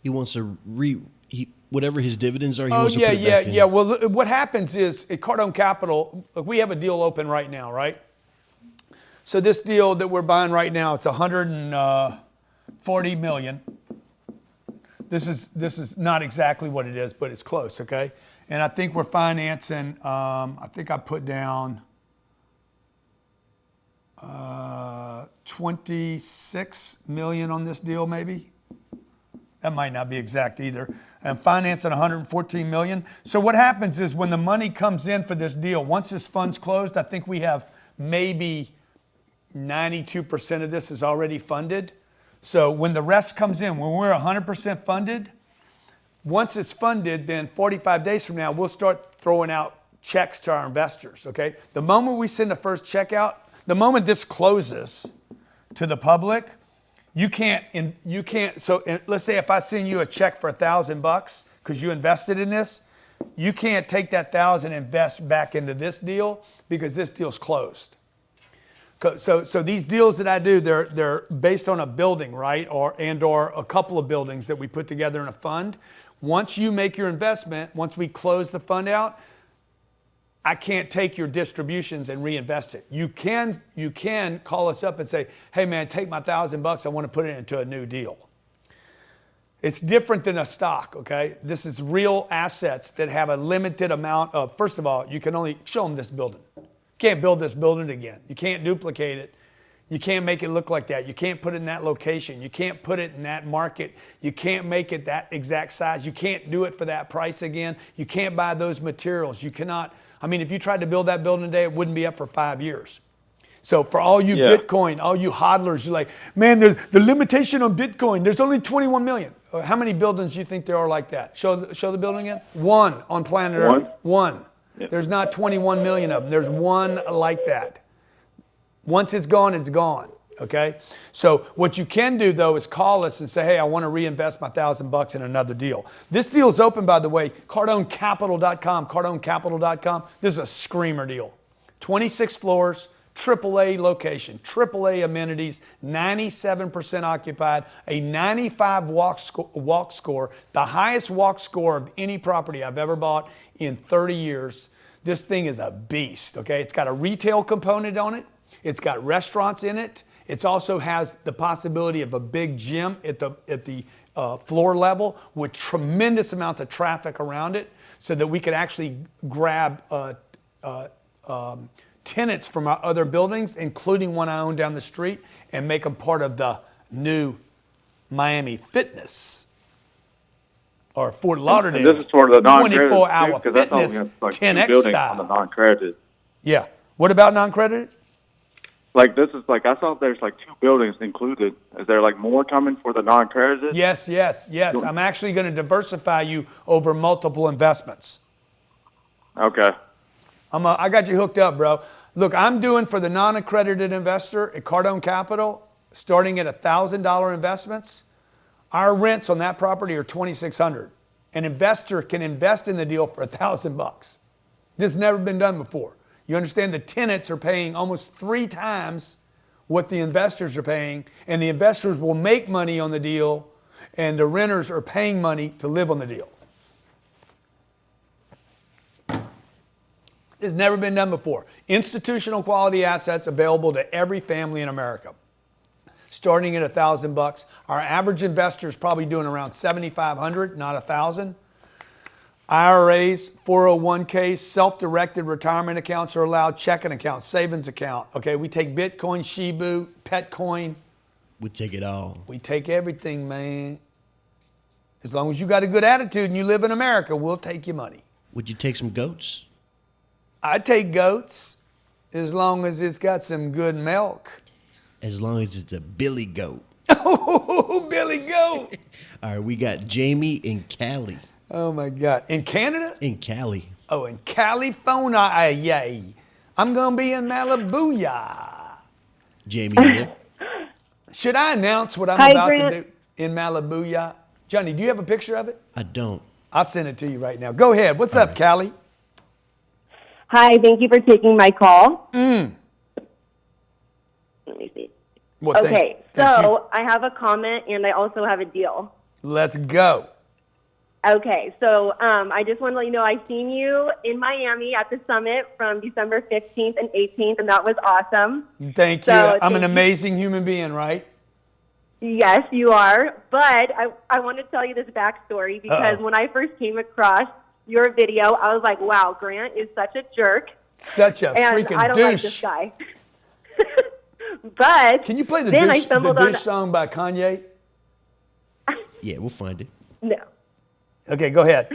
He wants to whatever his dividends are. He wants to put it back in. Yeah. Well, what happens is at Cardone Capital, look, we have a deal open right now, right? So this deal that we're buying right now, it's $140 million. This is not exactly what it is, but it's close, okay? And I think we're financing, I think I put down 26 million on this deal maybe. That might not be exact either. And financing 114 million. So what happens is when the money comes in for this deal, once this fund's closed, I think we have maybe 92% of this is already funded. So when the rest comes in, when we're 100% funded, once it's funded, then 45 days from now, we'll start throwing out checks to our investors, okay? The moment we send the first check out, the moment this closes to the public, you can't, so let's say if I send you a check for $1,000 because you invested in this, you can't take that 1,000 and invest back into this deal because this deal's closed. So these deals that I do, they're based on a building, right? Or a couple of buildings that we put together in a fund. Once you make your investment, once we close the fund out, I can't take your distributions and reinvest it. You can call us up and say, hey man, take my $1,000, I want to put it into a new deal. It's different than a stock, okay? This is real assets that have a limited amount of, first of all, you can only show them this building. Can't build this building again. You can't duplicate it. You can't make it look like that. You can't put it in that location. You can't put it in that market. You can't make it that exact size. You can't do it for that price again. You can't buy those materials. You cannot, I mean, if you tried to build that building today, it wouldn't be up for 5 years. So for all you Bitcoin, all you hodlers, you're like, man, the limitation on Bitcoin, there's only 21 million. how many buildings do you think there are like that? Show the building again. One on planet Earth. One. Yep. There's not 21 million of them. There's one like that. Once it's gone, it's gone. Okay. So what you can do though is call us and say, hey, I want to reinvest my $1,000 in another deal. This deal is open, by the way, CardoneCapital.com, CardoneCapital.com. This is a screamer deal. 26 floors, AAA location, AAA amenities, 97% occupied, a 95 walk score, the highest walk score of any property I've ever bought in 30 years. This thing is a beast. Okay. It's got a retail component on it. It's got restaurants in it. It also has the possibility of a big gym at the floor level with tremendous amounts of traffic around it, so that we could actually grab tenants from our other buildings, including one I own down the street, and make them part of the new Miami Fitness or Fort Lauderdale. And this is for the non-accredited 24-hour because that's fitness, only like 10X two buildings style. on the non-accredited. Yeah. What about non-credited? Like this is like I saw there's like 2 buildings included. Is there like more coming for the non-accredited? Yes. I'm actually going to diversify you over multiple investments. Okay. I got you hooked up, bro. Look, I'm doing for the non-accredited investor at Cardone Capital, starting at $1,000 investments. Our rents on that property are $2,600. An investor can invest in the deal for $1,000. This has never been done before. You understand the tenants are paying almost 3 times what the investors are paying, and the investors will make money on the deal, and the renters are paying money to live on the deal. It's never been done before. Institutional quality assets available to every family in America. Starting at $1,000. Our average investor is probably doing around $7,500, not $1,000. IRAs, 401ks, self-directed retirement accounts are allowed, checking accounts, savings account. Okay, we take Bitcoin, Shibu, Petcoin. We take it all. We take everything, man. As long as you got a good attitude and you live in America, we'll take your money. Would you take some goats? I take goats as long as it's got some good milk. As long as it's a Billy goat. Oh, Billy Goat. All right, we got Jamie in Cali. Oh, my God. In Canada? In Cali. Oh, in California. Yay. I'm going to be in Malibu. Jamie here. Should I announce what I'm Hi, about Grant. to do in Malibu? Johnny, do you have a picture of it? I don't. I'll send it to you right now. Go ahead. What's up, Callie? Hi, thank you for taking my call. Let me see. Well, Okay, thank you. so I have a comment and I also have a deal. Let's go. Okay, so I just want to let you know I seen you in Miami at the summit from December 15th and 18th, and that was awesome. Thank you. So, I'm an thank you. amazing human being, right? Yes, you are. But I want to tell you this backstory because when I first came across your video, I was like, wow, Grant is such a jerk. Such a And freaking I don't douche. like this guy. But Can you play the then I douche, stumbled on song by Kanye? Yeah, we'll find it. no. Okay, go ahead.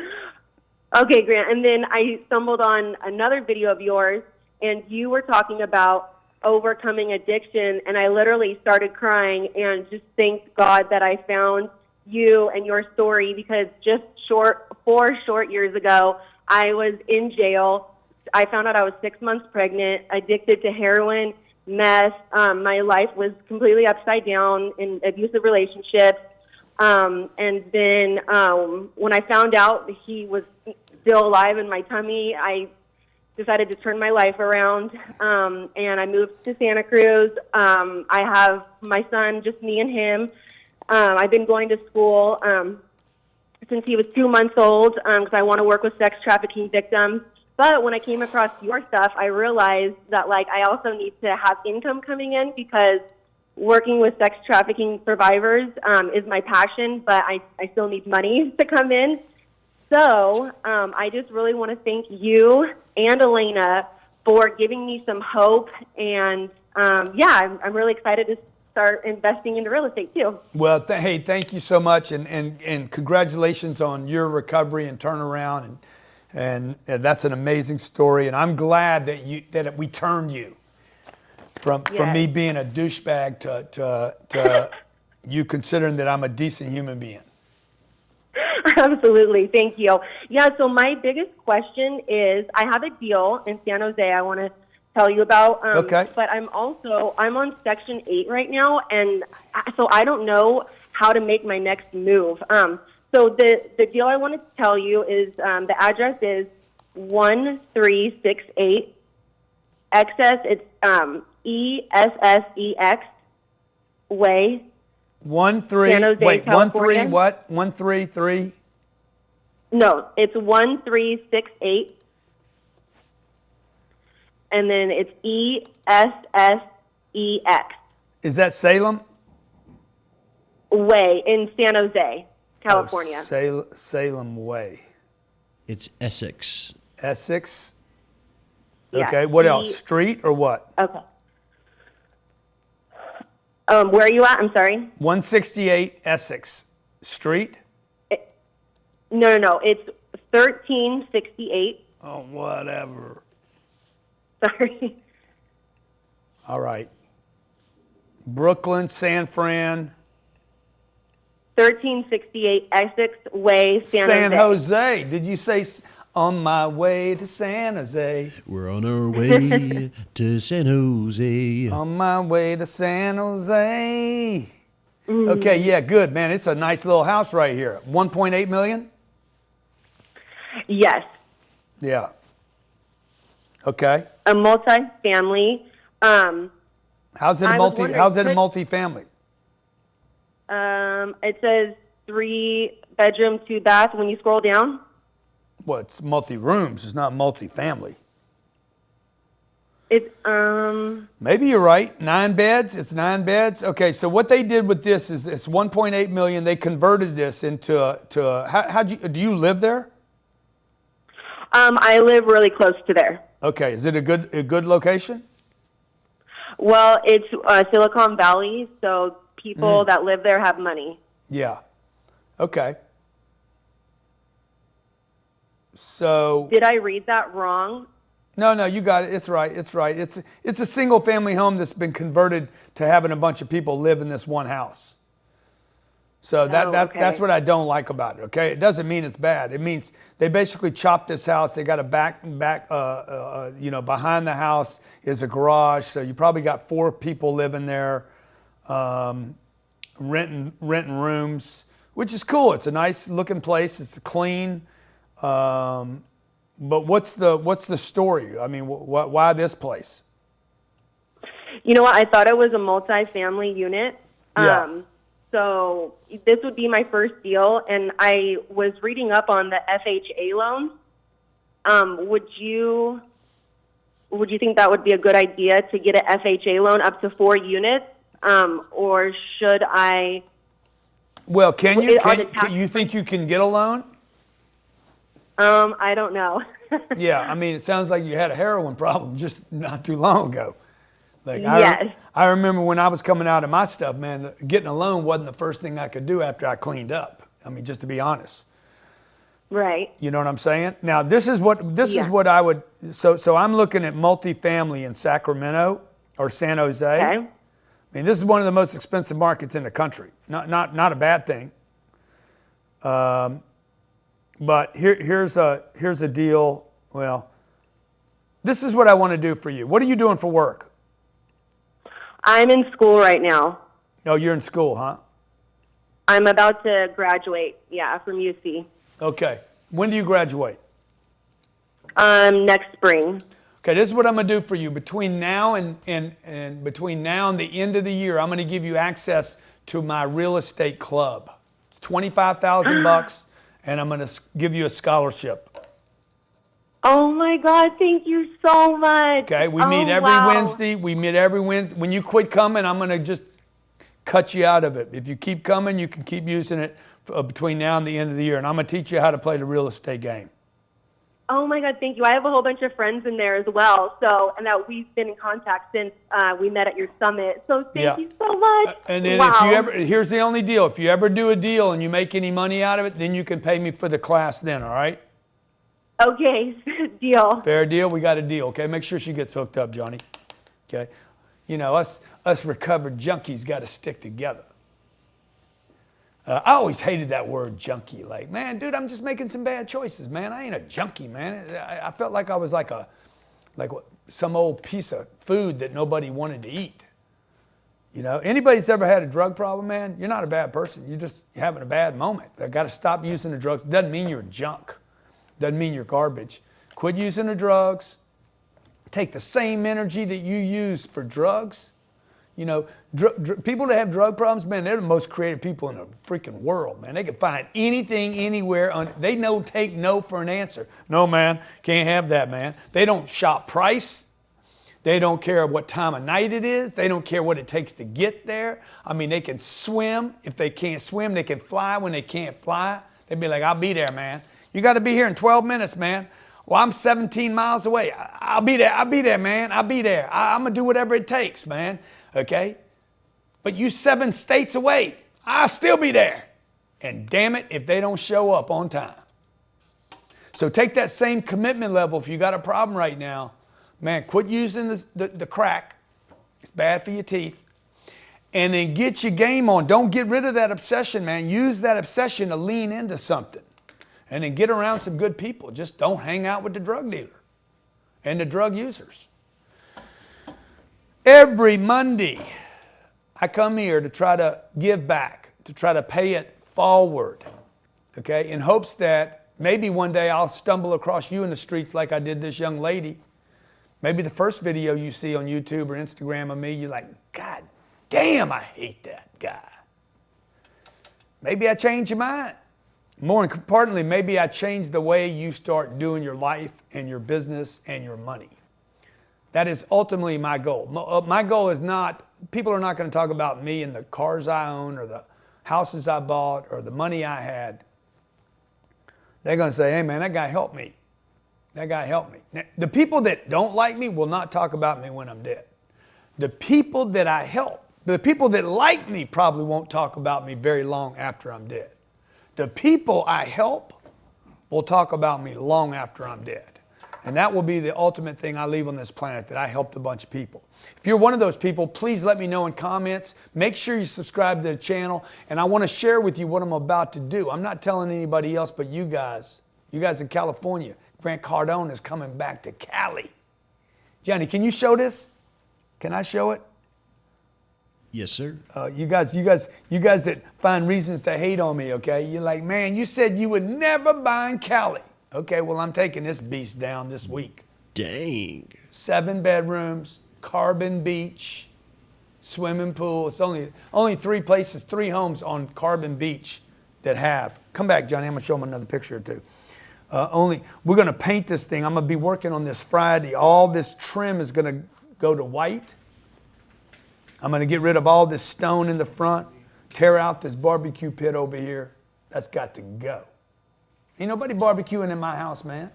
Okay, Grant. And then I stumbled on another video of yours, and you were talking about overcoming addiction, and I literally started crying and just thanked God that I found you and your story, because just 4 short years ago, I was in jail. I found out I was 6 months pregnant, addicted to heroin, meth. My life was completely upside down in abusive relationships. And then when I found out he was still alive in my tummy, I decided to turn my life around, and I moved to Santa Cruz. I have my son, just me and him. I've been going to school since he was 2 months old because I want to work with sex trafficking victims. But when I came across your stuff, I realized that, like, I also need to have income coming in because working with sex trafficking survivors is my passion, but I still need money to come in. So I just really want to thank you and Elena for giving me some hope. And, I'm really excited to start investing into real estate, too. Well, hey, thank you so much, and congratulations on your recovery and turnaround, and that's an amazing story. And I'm glad that we turned you from me being a douchebag to you considering that I'm a decent human being. Absolutely. Thank you. Yeah, so my biggest question is I have a deal in San Jose I want to tell you about. Okay. But I'm on Section 8 right now, and so I don't know how to make my next move. So the deal I want to tell you is the address is 1368 Excess. It's ESSEX Way. 13. San Jose, Wait, 13 California. what? 133. No, it's 1368, and then it's ESSEX Is that Salem? Way in San Jose, California. Oh, Salem Way. It's Essex. Essex. Yeah, Okay. What else? Street or what? Okay. Where are you at? I'm sorry. 168 Essex Street. No. It's 1368. Oh, whatever. Sorry. All right. Brooklyn, San Fran. 1368 Essex Way, San Jose. Did you say on my way to San Jose? We're on our way to San Jose. On my way to San Jose. Okay, yeah, good, man. It's a nice little house right here. 1.8 million? Yes. Yeah. Okay. A multi-family. How's it a I was wondering, multi-family? It says 3 bedroom, 2 bath. When you scroll down, Well, it's multi-rooms. It's not multi-family. it's Maybe you're right. 9 beds. It's 9 beds. Okay, so what they did with this is it's 1.8 million. They converted this into do you live there? I live really close to there. Okay, is it a good location? Well, it's Silicon Valley, so people that live there have money. Yeah. Okay. So Did I read that wrong? no, you got it. It's right. It's right. It's a single family home that's been converted to having a bunch of people live in this one house. So okay. that's what I don't like about it. Okay, it doesn't mean it's bad. It means they basically chopped this house. They got a back behind the house is a garage. So you probably got 4 people living there, renting rooms, which is cool. It's a nice looking place. It's clean. But what's the story? I mean, why this place? You know what? I thought it was a multi-family unit. Yeah. So this would be my first deal, and I was reading up on the FHA loans. Would you think that would be a good idea to get an FHA loan up to 4 units, or should I? Well, can you you think you can get a loan? I don't know. Yeah, I mean, it sounds like you had a heroin problem just not too long ago. Like Yes. I remember when I was coming out of my stuff, man, getting a loan wasn't the first thing I could do after I cleaned up. I mean, just to be honest. Right. You know what I'm saying? Now, this is what I would. So I'm looking at multifamily in Sacramento or San Jose. Okay. I mean, this is one of the most expensive markets in the country. Not a bad thing. But here's a deal. Well, this is what I want to do for you. What are you doing for work? I'm in school right now. Oh, you're in school, huh? I'm about to graduate, from UC. Okay. When do you graduate? Next spring. Okay, this is what I'm gonna do for you. Between now and between now and the end of the year, I'm gonna give you access to my real estate club. It's $25,000, and I'm gonna give you a scholarship. Oh my God, thank you so much. Okay, we meet every Wednesday. We meet every Wednesday. When you quit coming, I'm gonna just cut you out of it. If you keep coming, you can keep using it between now and the end of the year, and I'm gonna teach you how to play the real estate game. Oh my God, thank you. I have a whole bunch of friends in there as well. And that we've been in contact since we met at your summit. So thank you so much. And then if you ever, here's the only deal. If you ever do a deal and you make any money out of it, then you can pay me for the class then, all right? Okay, deal. Fair deal? We got a deal, okay? Make sure she gets hooked up, Johnny. Okay? You know, us recovered junkies got to stick together. I always hated that word junkie. Like, man, dude, I'm just making some bad choices, man. I ain't a junkie, man. I felt like I was like some old piece of food that nobody wanted to eat. You know, anybody that's ever had a drug problem, man, you're not a bad person. You're just having a bad moment. I got to stop using the drugs. Doesn't mean you're junk. Doesn't mean you're garbage. Quit using the drugs. Take the same energy that you use for drugs. You know, people that have drug problems, man, they're the most creative people in the freaking world, man. They can find anything, anywhere. They take no for an answer. No, man, can't have that, man. They don't shop price. They don't care what time of night it is. They don't care what it takes to get there. I mean, they can swim. If they can't swim, they can fly when they can't fly. They'd be like, I'll be there, man. You got to be here in 12 minutes, man. Well, I'm 17 miles away. I'll be there. I'll be there, man. I'll be there. I'm going to do whatever it takes, man. Okay? But you 7 states away. I'll still be there. And damn it, if they don't show up on time. So take that same commitment level. If you got a problem right now, man, quit using the crack. It's bad for your teeth. And then get your game on. Don't get rid of that obsession, man. Use that obsession to lean into something. And then get around some good people. Just don't hang out with the drug dealer and the drug users. Every Monday, I come here to try to give back, to try to pay it forward, okay, in hopes that maybe one day I'll stumble across you in the streets like I did this young lady. Maybe the first video you see on YouTube or Instagram of me, you're like, God damn, I hate that guy. Maybe I change your mind. More importantly, maybe I change the way you start doing your life and your business and your money. That is ultimately my goal. My goal is not, people are not going to talk about me and the cars I own or the houses I bought or the money I had. They're going to say, hey man, that guy helped me. That guy helped me. Now, the people that don't like me will not talk about me when I'm dead. The people that I help, the people that like me probably won't talk about me very long after I'm dead. The people I help will talk about me long after I'm dead. And that will be the ultimate thing I leave on this planet, that I helped a bunch of people. If you're one of those people, please let me know in comments. Make sure you subscribe to the channel. And I want to share with you what I'm about to do. I'm not telling anybody else but you guys. You guys in California. Grant Cardone is coming back to Cali. Johnny, can you show this? Can I show it? Yes, sir. You guys that find reasons to hate on me, okay? You're like, man, you said you would never buy in Cali. Okay, well, I'm taking this beast down this week. Dang. 7 bedrooms, Carbon Beach, swimming pool. It's only 3 places, 3 homes on Carbon Beach that have. Come back, Johnny. I'm going to show them another picture or two. We're going to paint this thing. I'm going to be working on this Friday. All this trim is going to go to white. I'm going to get rid of all this stone in the front, tear out this barbecue pit over here. That's got to go. Ain't nobody barbecuing in my house, man.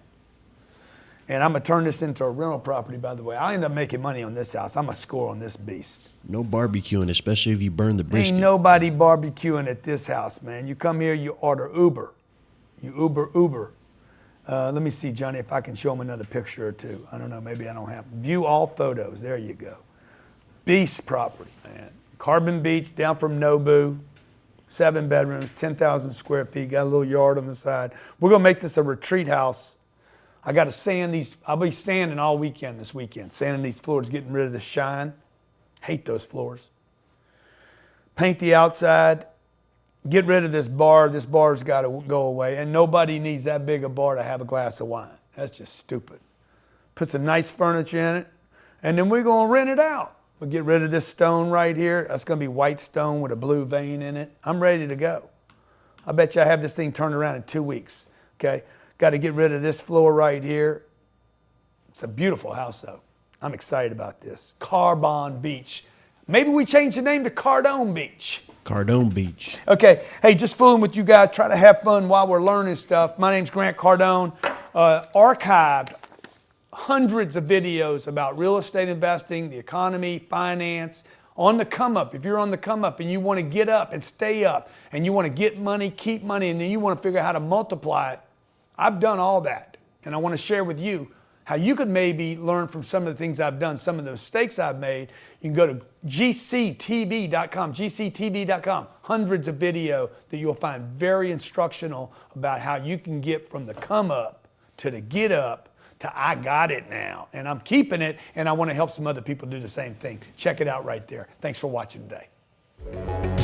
And I'm going to turn this into a rental property, by the way. I'll end up making money on this house. I'm going to score on this beast. No barbecuing, especially if you burn the brisket. Ain't nobody barbecuing at this house, man. You come here, you order Uber. You Uber. Let me see, Johnny, if I can show them another picture or two. I don't know, maybe I don't have. View all photos. There you go. Beast property, man. Carbon Beach, down from Nobu. 7 bedrooms, 10,000 square feet. Got a little yard on the side. We're going to make this a retreat house. I got to sand these. I'll be sanding all weekend this weekend. Sanding these floors, getting rid of the shine. Hate those floors. Paint the outside. Get rid of this bar. This bar's got to go away. And nobody needs that big a bar to have a glass of wine. That's just stupid. Put some nice furniture in it. And then we're going to rent it out. We'll get rid of this stone right here. That's going to be white stone with a blue vein in it. I'm ready to go. I bet you I have this thing turned around in 2 weeks. Okay? Got to get rid of this floor right here. It's a beautiful house, though. I'm excited about this. Carbon Beach. Maybe we change the name to Cardone Beach. Cardone Beach. Okay. Hey, just fooling with you guys. Try to have fun while we're learning stuff. My name's Grant Cardone. Archived hundreds of videos about real estate investing, the economy, finance, on the come up. If you're on the come up and you want to get up and stay up and you want to get money, keep money, and then you want to figure out how to multiply it, I've done all that. And I want to share with you how you could maybe learn from some of the things I've done, some of the mistakes I've made, you can go to gctv.com, hundreds of video that you'll find very instructional about how you can get from the come up to the get up to I got it now, and I'm keeping it, and I want to help some other people do the same thing. Check it out right there. Thanks for watching today.